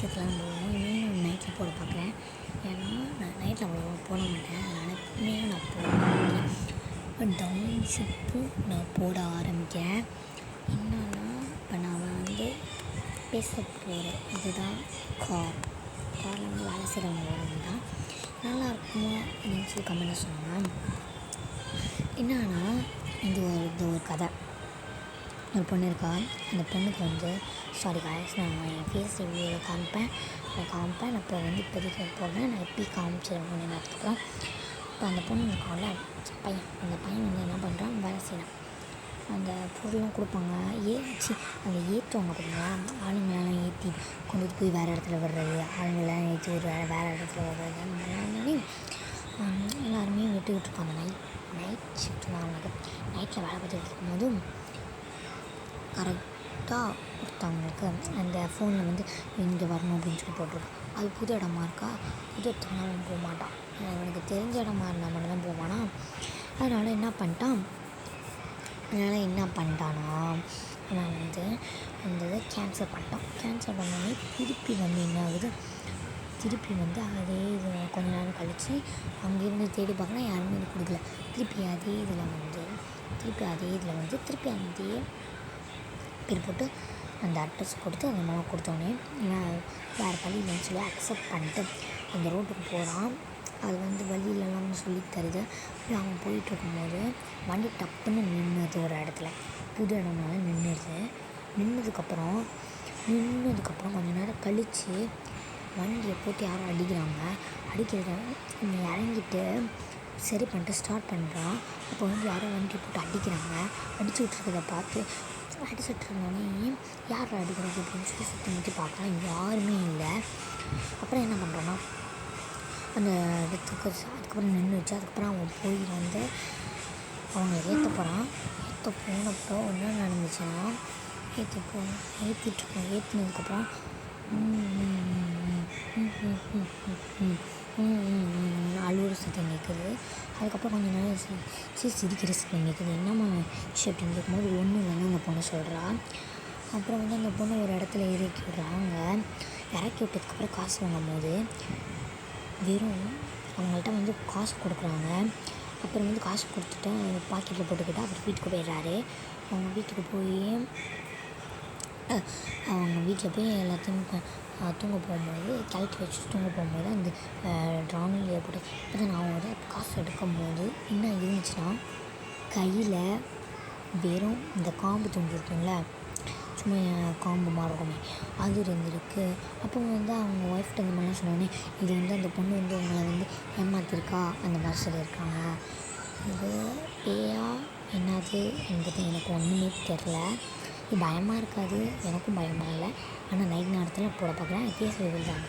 வெளிச்சத்துலாம் போடுவோம். இன்னும் நைட்டில் போட பார்க்குறேன். ஏன்னா நான் நைட்டில் அவ்வளோ போட மாட்டேன். அதனால் உண்மையாக நான் போட டவுன் ஷிப்பும் நான் போட ஆரம்பிக்கிறேன். என்னன்னா இப்போ நான் வந்து பேச போகிறேன். இதுதான் காரில் வந்து வேலை செய்கிறவங்க வரும் தான். நல்லா இருக்குமா அப்படின்னு சொல்லி கமெண்ட்டில் சொன்னாங்க. என்னன்னா இது ஒரு கதை. ஒரு பொண்ணு இருக்கா. அந்த பொண்ணுக்கு வந்து சாரி காய்ஸ், நான் என் ஃபேஸ் ரிவ்யூவில் காமிப்பேன். நான் இப்போ வந்து இப்போதைக்கு போடுறேன். நான் எப்படி காமிச்சிடுவேன் கொஞ்சம் நேரத்துக்கப்புறம். இப்போ அந்த பொண்ணு இருக்கான்ல அந்த பையன் வந்து என்ன பண்ணுறான், வேலை செய்யலாம். அந்த பொருளும் கொடுப்பாங்க. அந்த ஏற்றுவாங்க பார்த்தீங்களா, ஆளுங்களெல்லாம் ஏற்றி கொண்டு போய் வேறு இடத்துல விடுறது, ஆளுங்களாம் ஏற்றி ஒரு வேறு இடத்துல விடுறது, அந்த மாதிரிலாம் எல்லாருமே விட்டுக்கிட்டு இருப்பாங்க. நைட் ஷிஃப்ட் தான் அவங்களுக்கு. நைட்டில் வேலை பார்த்துக்கிட்டு இருக்கும்போது கரெக்டாக ஒருத்தவங்களுக்கு அந்த ஃபோனில் வந்து இங்கே வரணும் அப்படின்னு சொல்லி போட்டிருக்கோம். அது புது இடமா இருக்கா, புது இடத்துக்குனா அவன் போக மாட்டான். அவனுக்கு தெரிஞ்ச இடமா இருந்தால் மட்டும்தான் போவானா. அதனால் என்ன பண்ணிட்டானா அவன் வந்து அந்த இதை கேன்சல் பண்ணோடனே திருப்பி வந்து என்ன ஆகுது, திருப்பி வந்து அதே இது கொஞ்ச நேரம் கழித்து அங்கேருந்து தேடி பார்க்கலாம், யாருமே இது கொடுக்கல. திருப்பி அதே பேர் போட்டு அந்த அட்ரஸ் கொடுத்து அந்த மாமா கொடுத்தோடனே ஏன்னா வேறு வழி இல்லைன்னு சொல்லி அக்செப்ட் பண்ணிட்டு அந்த ரோட்டுக்கு போகிறான். அது வந்து வழியிலலாம் சொல்லி தருது. அவன் போயிட்டுருக்கும்போது வண்டி டப்புன்னு நின்றுது ஒரு இடத்துல. புது இடம்னால நின்னதுக்கப்புறம் கொஞ்ச நேரம் கழித்து வண்டியை போட்டு யாரும் அடிக்கிறது இறங்கிட்டு சரி பண்ணிட்டு ஸ்டார்ட் பண்ணுறான். அப்போ வந்து யாரும் வண்டியை போட்டு அடிச்சு விட்ருக்கதை பார்த்து அடிச்சுட்டு இருந்தோடனே யார் அடிக்கிறது அப்படின்னு சொல்லி சுற்றி முற்றி பார்க்கலாம், யாருமே இல்லை. அப்புறம் என்ன பண்ணுறான்னா அந்த இடத்துக்கு அதுக்கப்புறம் நின்றுச்சு. அதுக்கப்புறம் அவன் போய் வந்து அவங்க ஏற்ற போனப்போ என்ன நடந்துச்சுன்னா ஏற்றினதுக்கப்புறம் அழுவுற சத்தம் கேட்குது. அதுக்கப்புறம் கொஞ்சம் நேரம் சிரிக்கிற சத்தம் கேட்குது. என்னம்மா விஷயம் அப்படின்னு கேட்கும்போது ஒன்றும் இல்லைன்னு அந்த பொண்ணு சொல்கிறா. அப்புறம் வந்து அந்த பொண்ணு ஒரு இடத்துல இறக்கி விட்றாங்க. இறக்கி விட்டதுக்கப்புறம் காசு வாங்கும்போது வெறும் அவங்கள்ட்ட வந்து காசு கொடுக்குறாங்க. அப்புறம் வந்து காசு கொடுத்துட்டு பாக்கெட்டில் போட்டுக்கிட்டு அப்புறம் வீட்டுக்கு போயிடுறாரு. அவங்க வீட்டில் போய் எல்லாத்தையும் தூங்க போகும்போது கழட்டி வச்சுட்டு தூங்க போகும்போது அந்த ட்ரானில் ஏற்பட்டு இப்போ தான் நான் வந்து காசு எடுக்கும்போது என்ன இருந்துச்சுன்னா கையில் வெறும் இந்த காம்பு துண்டு இருக்குங்கள, சும்மா காம்பு மாதிரி இருக்குமே, அது இருந்திருக்கு. அப்போ வந்து அவங்க ஒய்ஃப்ட்ட இந்த மாதிரிலாம் சொன்னோடனே இது வந்து அந்த பொண்ணு வந்து உங்களை வந்து ஏமாற்றிருக்கா அந்த மாதிரி சொல்லியிருக்காங்க. இது பேயா என்னது என்பது எனக்கு ஒன்றுமே தெரில. இது பயமாக இருக்காது, எனக்கும் பயமாக இல்லை. ஆனால் நைட் நேரத்தில் போட பார்க்குறேன். பேசுகிறது தான்.